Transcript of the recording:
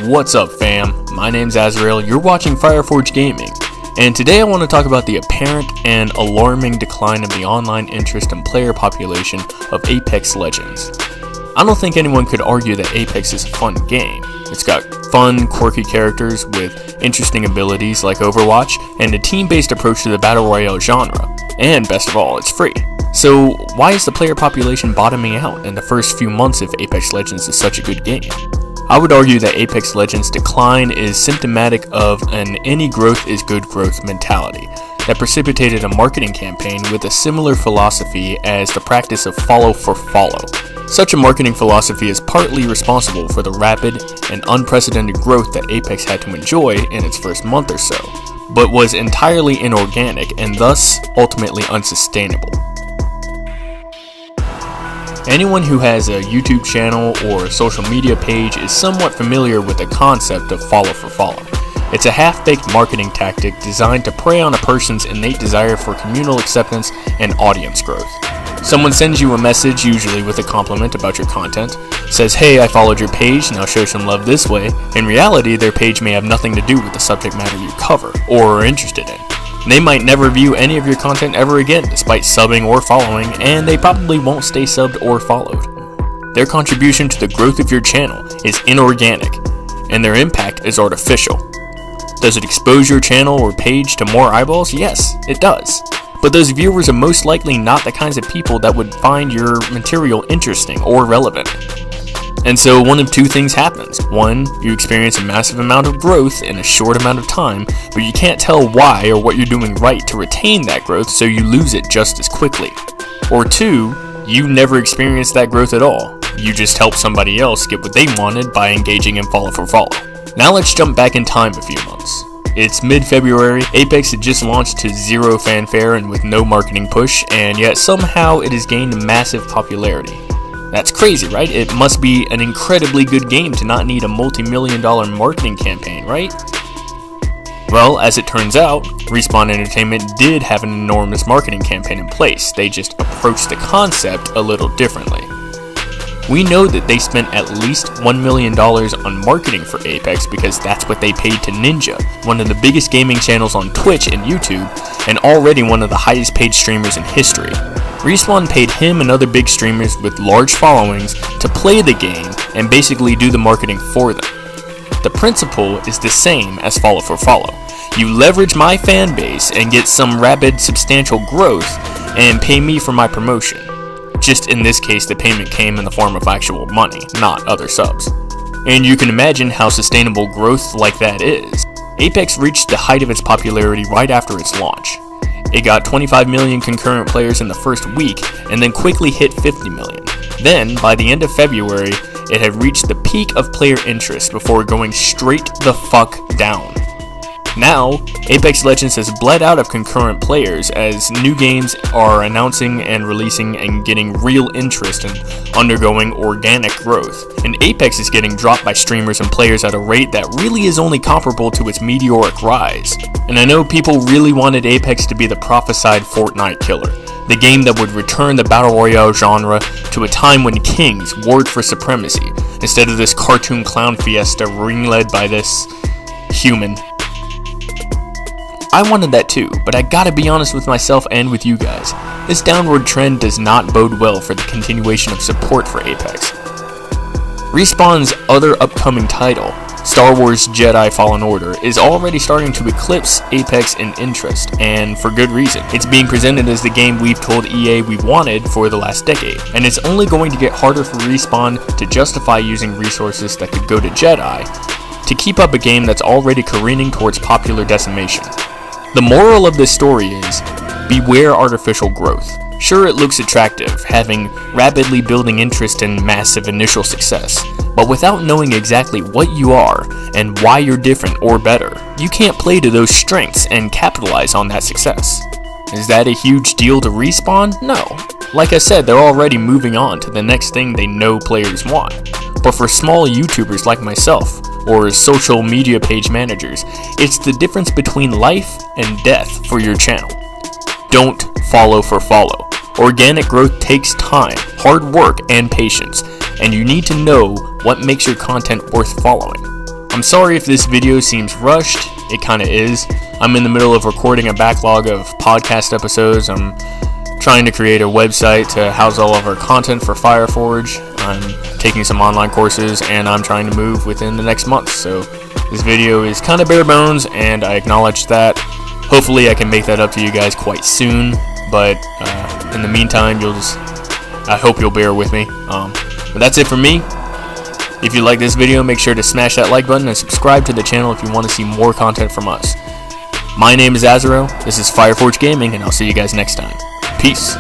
What's up, fam? My name's Azrael, you're watching Fireforge Gaming, and today I want to talk about the apparent and alarming decline of the online interest and player population of Apex Legends. I don't think anyone could argue that Apex is a fun game. It's got fun, quirky characters with interesting abilities like Overwatch, and a team-based approach to the Battle Royale genre, and best of all, it's free. So why is the player population bottoming out in the first few months if Apex Legends is such a good game? I would argue that Apex Legends' decline is symptomatic of an any growth is good growth mentality that precipitated a marketing campaign with a similar philosophy as the practice of follow for follow. Such a marketing philosophy is partly responsible for the rapid and unprecedented growth that Apex had to enjoy in its first month or so, but was entirely inorganic and thus ultimately unsustainable. Anyone who has a YouTube channel or a social media page is somewhat familiar with the concept of follow for follow. It's a half-baked marketing tactic designed to prey on a person's innate desire for communal acceptance and audience growth. Someone sends you a message, usually with a compliment about your content, says, "Hey, I followed your page, now show some love this way." In reality, their page may have nothing to do with the subject matter you cover or are interested in. They might never view any of your content ever again, despite subbing or following, and they probably won't stay subbed or followed. Their contribution to the growth of your channel is inorganic, and their impact is artificial. Does it expose your channel or page to more eyeballs? Yes, it does. But those viewers are most likely not the kinds of people that would find your material interesting or relevant. And so one of two things happens. One, you experience a massive amount of growth in a short amount of time, but you can't tell why or what you're doing right to retain that growth, so you lose it just as quickly. Or two, you never experience that growth at all. You just help somebody else get what they wanted by engaging in follow for follow. Now let's jump back in time a few months. It's mid-February, Apex had just launched to zero fanfare and with no marketing push, and yet somehow it has gained massive popularity. That's crazy, right? It must be an incredibly good game to not need a multi-million-dollar marketing campaign, right? Well, as it turns out, Respawn Entertainment did have an enormous marketing campaign in place. They just approached the concept a little differently. We know that they spent at least $1 million on marketing for Apex because that's what they paid to Ninja, one of the biggest gaming channels on Twitch and YouTube, and already one of the highest paid streamers in history. Respawn paid him and other big streamers with large followings to play the game and basically do the marketing for them. The principle is the same as follow for follow. You leverage my fan base and get some rapid, substantial growth and pay me for my promotion. Just in this case, the payment came in the form of actual money, not other subs. And you can imagine how sustainable growth like that is. Apex reached the height of its popularity right after its launch. It got 25 million concurrent players in the first week, and then quickly hit 50 million. Then, by the end of February, it had reached the peak of player interest before going straight the fuck down. Now, Apex Legends has bled out of concurrent players as new games are announcing and releasing and getting real interest and undergoing organic growth. And Apex is getting dropped by streamers and players at a rate that really is only comparable to its meteoric rise. And I know people really wanted Apex to be the prophesied Fortnite killer, the game that would return the Battle Royale genre to a time when kings warred for supremacy, instead of this cartoon clown fiesta ring-led by this human. I wanted that too, but I gotta be honest with myself and with you guys. This downward trend does not bode well for the continuation of support for Apex. Respawn's other upcoming title, Star Wars Jedi Fallen Order, is already starting to eclipse Apex in interest, and for good reason. It's being presented as the game we've told EA we wanted for the last decade, and it's only going to get harder for Respawn to justify using resources that could go to Jedi to keep up a game that's already careening towards popular decimation. The moral of this story is, beware artificial growth. Sure, it looks attractive, having rapidly building interest and massive initial success, but without knowing exactly what you are and why you're different or better, you can't play to those strengths and capitalize on that success. Is that a huge deal to Respawn? No. Like I said, they're already moving on to the next thing they know players want. But for small YouTubers like myself, or social media page managers, it's the difference between life and death for your channel. Don't follow for follow. Organic growth takes time, hard work, and patience, and you need to know what makes your content worth following. I'm sorry if this video seems rushed, it kinda is. I'm in the middle of recording a backlog of podcast episodes. I'm trying to create a website to house all of our content for Fireforge. I'm taking some online courses, and I'm trying to move within the next month. So this video is kind of bare bones, and I acknowledge that. Hopefully I can make that up to you guys quite soon, but in the meantime, I hope you'll bear with me. But that's it for me. If you like this video, make sure to smash that like button and subscribe to the channel if you want to see more content from us. My name is Azarel, this is Fireforge Gaming, and I'll see you guys next time. Peace.